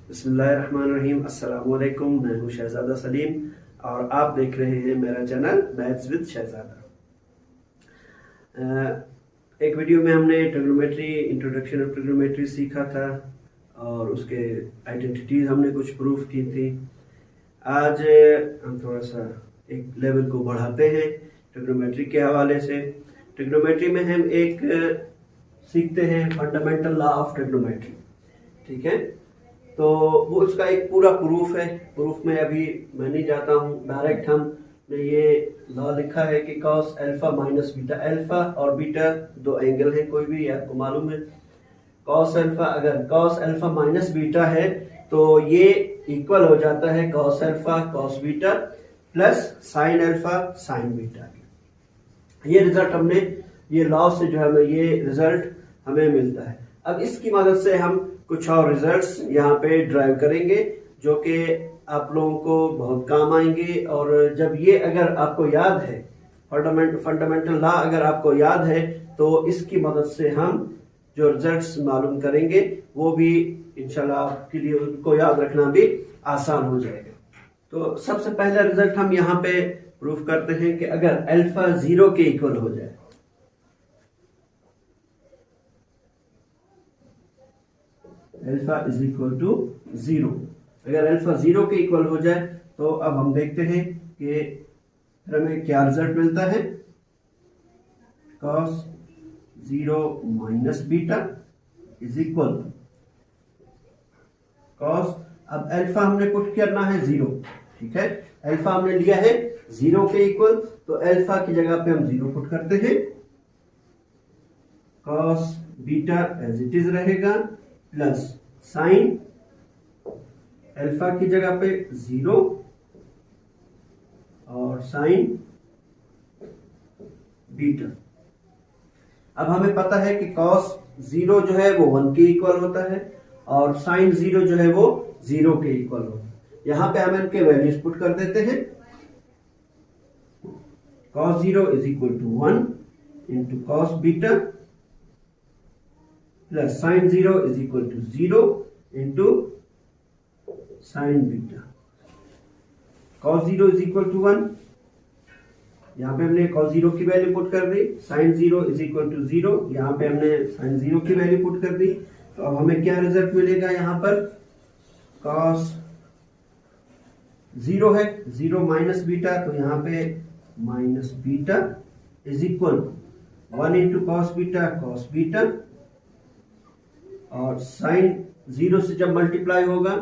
बिस्मिल्लाहिर्रहमानिर्रहीम। अस्सलाम वालेकुम। मैं हूँ शहजादा सलीम और आप देख रहे हैं मेरा चैनल मैथ्स विद शहजादा। एक वीडियो में हमने ट्रिग्नोमेट्री, इंट्रोडक्शन ऑफ ट्रिग्नोमेट्री सीखा था और उसके आइडेंटिटीज हमने कुछ प्रूफ की थी। आज हम थोड़ा सा एक लेवल को बढ़ाते हैं ट्रिग्नोमेट्री के हवाले से। ट्रिग्नोमेट्री में हम एक सीखते हैं फंडामेंटल लॉ ऑफ ट्रिग्नोमेट्री, ठीक है। तो वो उसका एक पूरा प्रूफ है। प्रूफ में अभी मैं नहीं जाता हूँ, डायरेक्ट हमने ये लॉ लिखा है कि cos alpha minus beta, alpha और बीटा दो एंगल है, कोई भी आपको मालूम है। कॉस अल्फा, अगर कॉस अल्फा माइनस बीटा है तो ये इक्वल हो जाता है cos alpha cos beta plus sine alpha sine beta. ये रिजल्ट हमने, ये लॉ से जो है ये रिजल्ट हमें मिलता है। अब इसकी मदद से हम कुछ और रिजल्ट्स यहाँ पे ड्राइव करेंगे जो कि आप लोगों को बहुत काम आएंगे। और जब ये अगर आपको याद है, फंडामेंटल लॉ अगर आपको याद है, तो इसकी मदद से हम जो रिजल्ट्स मालूम करेंगे वो भी इंशाल्लाह आपके लिए उनको याद रखना भी आसान हो जाएगा। तो सबसे पहला रिजल्ट हम यहाँ पे प्रूफ करते हैं कि अगर अल्फा 0 के इक्वल हो जाए, अल्फा इज इक्वल टू 0, अगर अल्फा 0 के इक्वल हो जाए तो अब हम देखते हैं कि हमें क्या रिजल्ट मिलता है। cos 0 minus beta is equal cos, अब अल्फा हमने पुट करना है 0, ठीक है। अल्फा हमने लिया है 0 के इक्वल, तो अल्फा की जगह पे हम 0 पुट करते हैं। cos beta as it is रहेगा प्लस साइन अल्फा की जगह पे 0 और साइन बीटा। अब हमें पता है कि cos 0 जो है वो 1 के इक्वल होता है और साइन 0 जो है वो 0 के इक्वल होता है। यहां पे हम इनके वैल्यूज पुट कर देते हैं। cos 0 is equal to 1 into cos beta plus sine 0 is equal to 0 into sine beta. cos 0 is equal to 1, यहाँ पे हमने cos 0 की वैल्यू पुट कर दी। साइन 0 इज इक्वल टू 0, यहाँ पे हमने साइन 0 की वैल्यू पुट कर दी। तो अब हमें क्या रिजल्ट मिलेगा, यहाँ पर cos 0 है, 0 माइनस बीटा, तो यहाँ पे minus beta is equal 1 into cos beta और साइन 0 से जब मल्टीप्लाई होगा,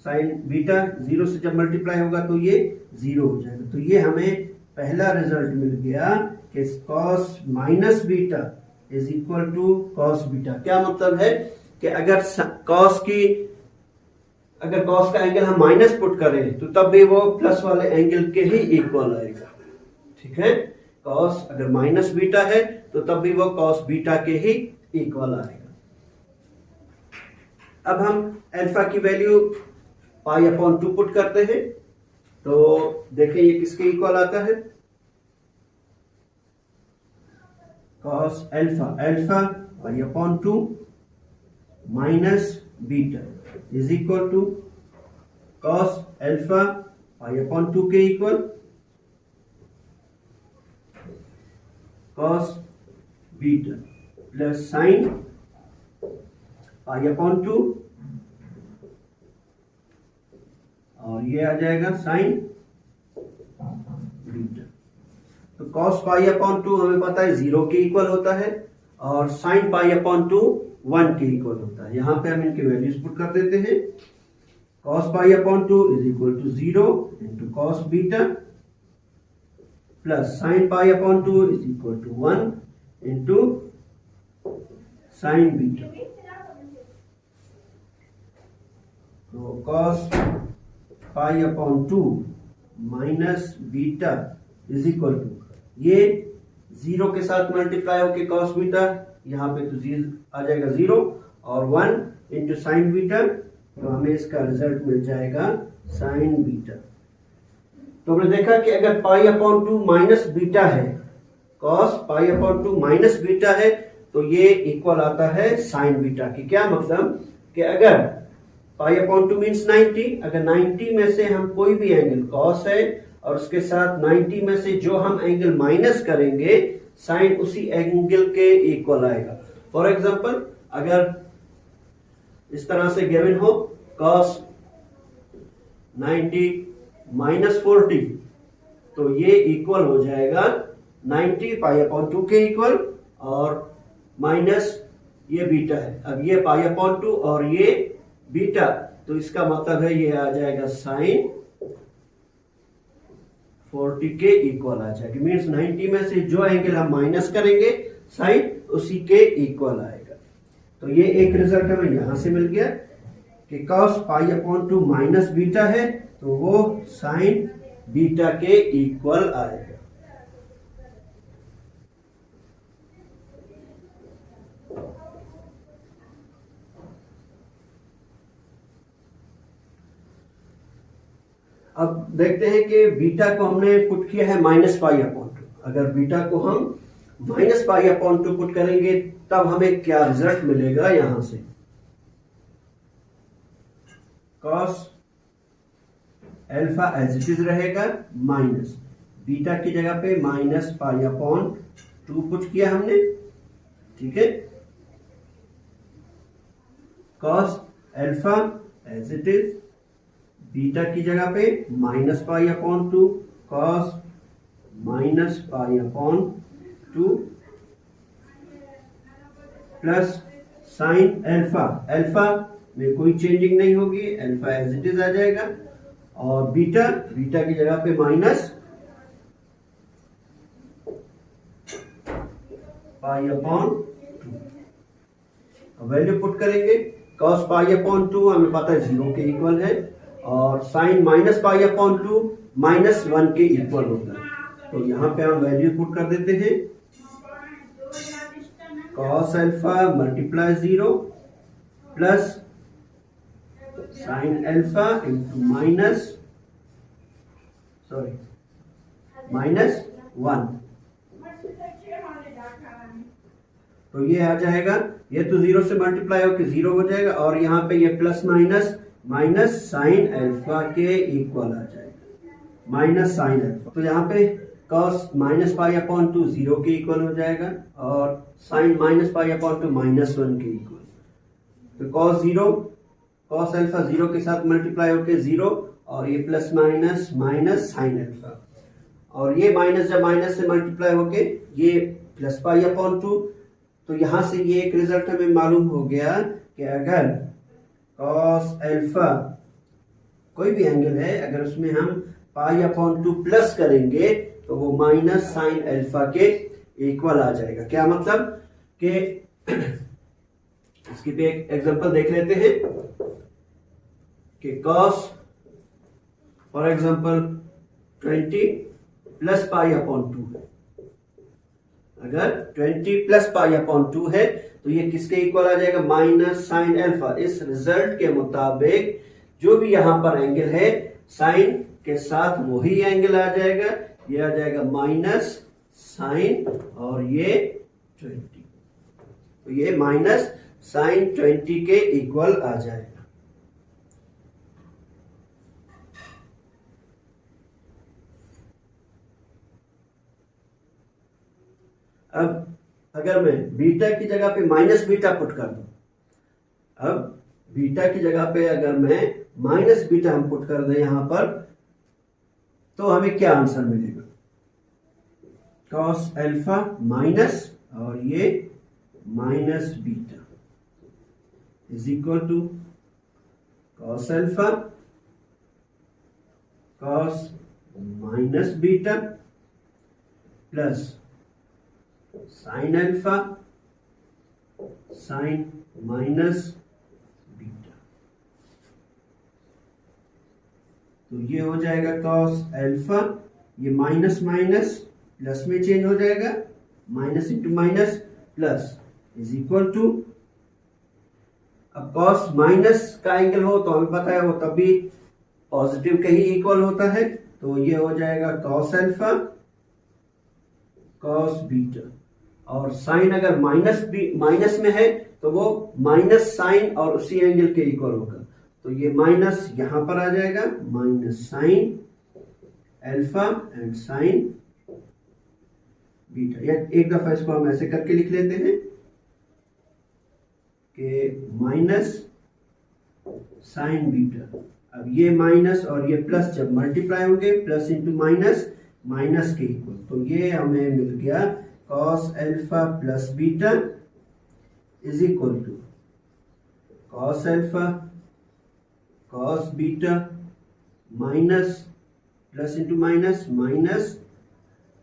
साइन बीटा 0 से जब मल्टीप्लाई होगा तो ये 0 हो जाएगा। तो ये हमें पहला रिजल्ट मिल गया कि cos minus beta is equal to cos beta. क्या मतलब है कि अगर cos का एंगल हम माइनस पुट करें तो तब भी वो प्लस वाले एंगल के ही इक्वल आएगा, ठीक है। cos अगर माइनस बीटा है तो तब भी वो cos बीटा के ही इक्वल आएगा। अब हम अल्फा की वैल्यू पाई अपॉन 2 पुट करते हैं, तो देखें ये किसके इक्वल आता है। cos alpha pi upon 2 minus beta is equal to cos alpha pi upon 2 के equal cos beta plus sine pi upon 2 और ये आ जाएगा साइन बीटा। तो cos पाई अपॉन 2 हमें पता है 0 के इक्वल होता है और साइन पाई अपॉन 2 1 के इक्वल होता है। यहां पे हम इनके वैल्यूज पुट कर देते हैं। cos pi upon 2 is equal to 0 into cos beta plus sine pi upon 2 is equal to 1 into sine beta. तो cos pi upon 2 minus beta is equal to, ये 0 के साथ मल्टीप्लाई होके cos बीटा, यहाँ पे तो आ जाएगा 0 और 1 इंटू साइन बीटा, तो हमें इसका रिजल्ट मिल जाएगा साइन बीटा। तो हमने देखा कि अगर पाई अपॉन 2 माइनस बीटा है, cos pi upon 2 minus beta है, तो ये इक्वल आता है साइन बीटा की। क्या मतलब कि अगर पाई अपॉन 2 मीन्स 90। अगर 90 में से हम कोई भी एंगल कॉस है और उसके साथ 90 में से जो हम एंगल माइनस करेंगे साइन उसी एंगल के इक्वल आएगा। फॉर एग्जांपल अगर इस तरह से गिवन हो cos 90 माइनस 40 तो ये इक्वल हो जाएगा 90 पाई अपॉन 2 के इक्वल और माइनस ये बीटा है। अब ये पाई अपॉन 2 और ये बीटा, तो इसका मतलब है ये आ जाएगा साइन 40 के इक्वल आ जाएगा। मीन्स 90 में से जो एंगल हम माइनस करेंगे साइन उसी के इक्वल आएगा। तो ये एक रिजल्ट हमें यहां से मिल गया कि cos pi upon 2 minus beta है तो वो साइन बीटा के इक्वल आएगा। अब देखते हैं कि बीटा को हमने पुट किया है माइनस पाई अपॉन 2। अगर बीटा को हम माइनस पाई अपॉन 2 पुट करेंगे तब हमें क्या रिजल्ट मिलेगा। यहां से cos alpha as it is रहेगा माइनस बीटा की जगह पे माइनस पाई अपॉन 2 पुट किया हमने, ठीक है। cos alpha as it is beta की जगह पे minus pi upon 2 cos minus pi upon 2 plus sine alpha, alpha में कोई चेंजिंग नहीं होगी, अल्फा एज इट इज आ जाएगा और बीटा, बीटा की जगह पे minus pi upon 2। Value put करेंगे cos पाई अपॉन 2 हमें पता है 0 के इक्वल है और sine minus pi upon 2 minus 1 के इक्वल होता है। तो यहां पे हम वैल्यू पुट कर देते हैं cos alpha multiply 0 plus sine alpha into minus minus 1। तो ये आ जाएगा, ये तो 0 से मल्टीप्लाई होकर 0 हो जाएगा और यहाँ पे ये plus minus minus sine alpha के इक्वल आ जाएगा, माइनस साइन अल्फा। तो यहाँ पे cos माइनस पाई अपॉन 2 0 के इक्वल हो जाएगा और sine minus pi upon 2 minus 1 के इक्वल। तो cos अल्फा 0 के साथ मल्टीप्लाई होकर 0 और ये plus minus minus sine alpha और ये माइनस जब माइनस से मल्टीप्लाई होके ये प्लस पाई अपॉन 2। तो यहां से ये एक रिजल्ट हमें मालूम हो गया कि अगर cos अल्फा कोई भी एंगल है अगर उसमें हम पाई अपॉन 2 प्लस करेंगे तो वो माइनस साइन अल्फा के इक्वल आ जाएगा। क्या मतलब कि इसकी पे एक एग्जांपल देख लेते हैं कि cos for example 20 plus pi upon 2 है। अगर 20 प्लस पाई अपॉन 2 है तो ये किसके इक्वल आ जाएगा, माइनस साइन अल्फा। इस रिजल्ट के मुताबिक जो भी यहां पर एंगल है साइन के साथ वही एंगल आ जाएगा, ये आ जाएगा माइनस साइन और ये 20। तो ये माइनस साइन 20 के इक्वल आ जाएगा। अब अगर मैं बीटा की जगह पे माइनस बीटा पुट कर दूं, अब बीटा की जगह पे अगर मैं माइनस बीटा हम पुट कर दें यहां पर तो हमें क्या आंसर मिलेगा, cos अल्फा माइनस और ये minus beta is equal to cos alpha cos minus beta plus sine alpha sine minus beta. तो ये हो जाएगा cos अल्फा, ये माइनस माइनस प्लस में चेंज हो जाएगा, minus into minus plus is equal to, अब cos माइनस का एंगल हो तो हमें पता है वो तभी पॉजिटिव के ही इक्वल होता है। तो ये हो जाएगा cos अल्फा cos बीटा और साइन अगर माइनस में है तो वो माइनस साइन और उसी एंगल के इक्वल होगा। तो ये माइनस यहां पर आ जाएगा, minus sine alpha and sign beta. या एक दफा इसको हम ऐसे करके लिख लेते हैं कि माइनस साइन बीटा। अब ये माइनस और ये प्लस जब मल्टीप्लाई होंगे, प्लस इंटू माइनस, माइनस के इक्वल, तो ये हमें मिल गया cos alpha plus beta is equal to cos alpha cos beta minus plus into minus minus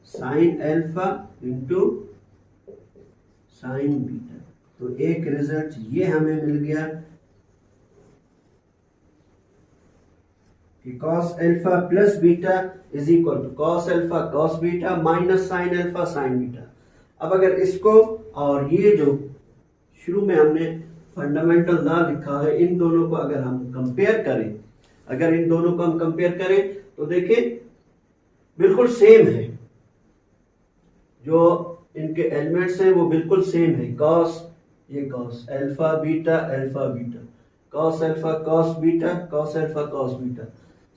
sine alpha into sine beta. तो एक रिजल्ट ये हमें मिल गया कि cos alpha plus beta is equal to cos alpha cos beta minus sine alpha sine beta. अब अगर इसको और ये जो शुरू में हमने फंडामेंटल लॉ लिखा है, इन दोनों को अगर हम कंपेयर करें, अगर इन दोनों को हम कंपेयर करें तो देखें बिल्कुल सेम है, जो इनके एलिमेंट्स हैं वो बिल्कुल सेम है। cos, ये cos alpha beta cos alpha cos beta cos alpha cos beta,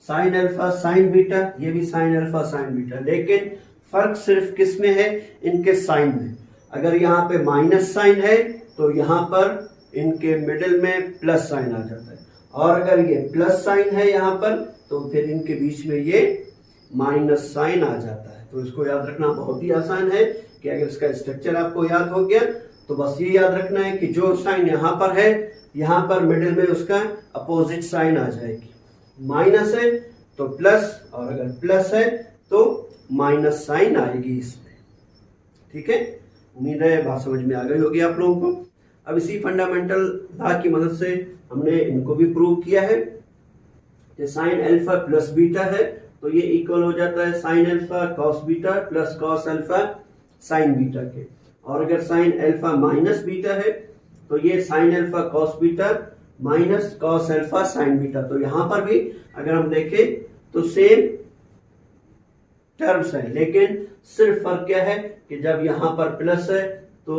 sign alpha sine beta, ये भी साइन अल्फा साइन बीटा। लेकिन फर्क सिर्फ किस में है, इनके साइन में। अगर यहाँ पे माइनस साइन है तो यहाँ पर इनके मिडिल में प्लस साइन आ जाता है, और अगर ये प्लस साइन है यहाँ पर तो फिर इनके बीच में ये माइनस साइन आ जाता है। तो इसको याद रखना बहुत ही आसान है कि अगर इसका स्ट्रक्चर आपको याद हो गया तो बस ये याद रखना है कि जो साइन यहाँ पर है, यहाँ पर मिडिल में उसका अपोजिट साइन आ जाएगी। माइनस है तो प्लस, और अगर प्लस है तो माइनस साइन आएगी इसमें। ठीक है, उम्मीद है बात समझ में आ गई होगी आप लोगों को। अब इसी फंडामेंटल लॉ की मदद से हमने इनको भी प्रूव किया है कि साइन अल्फा प्लस बीटा है तो ये इक्वल हो जाता है sine alpha cos beta plus cos alpha sine beta के। और अगर साइन अल्फा माइनस बीटा है तो ये sine alpha cos beta minus cos alpha sine beta. तो यहां पर भी अगर हम देखें तो सेम टर्म्स है, लेकिन सिर्फ फर्क क्या है कि जब यहां पर प्लस है तो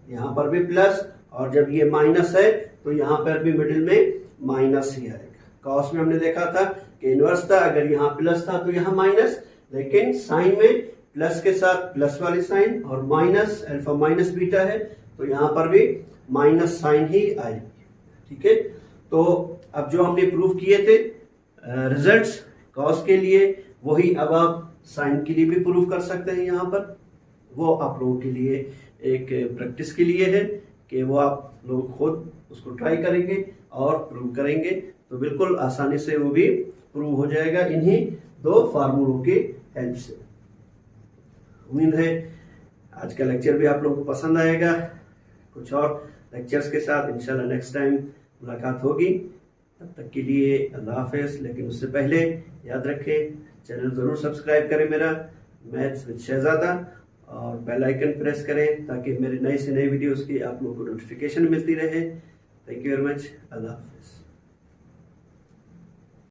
यहां पर भी प्लस, और जब ये माइनस है तो यहां पर भी मिडिल में माइनस ही आएगा। कॉस में हमने देखा था कि इनवर्स था, अगर यहाँ प्लस था तो यहाँ माइनस, लेकिन साइन में प्लस के साथ प्लस वाली साइन, और माइनस अल्फा माइनस बीटा है तो यहाँ पर भी माइनस साइन ही आएगी। ठीक है, तो अब जो हमने प्रूव किए थे रिजल्ट्स कॉस के लिए, वही अब आप साइन के लिए भी प्रूव कर सकते हैं। यहाँ पर वो आप लोगों के लिए एक प्रैक्टिस के लिए है कि वो आप लोग खुद उसको ट्राई करेंगे और प्रूव करेंगे तो बिल्कुल आसानी से वो भी प्रूव हो जाएगा इन्हीं दो फार्मूलों की हेल्प से। उम्मीद है आज का लेक्चर भी आप लोगों को पसंद आएगा। कुछ और लेक्चर्स के साथ इंशाल्लाह नेक्स्ट टाइम मुलाकात होगी। तब तक के लिए अल्लाह हाफिज़। लेकिन उससे पहले याद रखें, चैनल ज़रूर सब्सक्राइब करें मेरा मैथ्स विद शहजादा, और बेल आइकन प्रेस करें ताकि मेरे नए से नए वीडियोस की आप लोगों को नोटिफिकेशन मिलती रहे। Thank you very much. अल्लाह हाफिज़।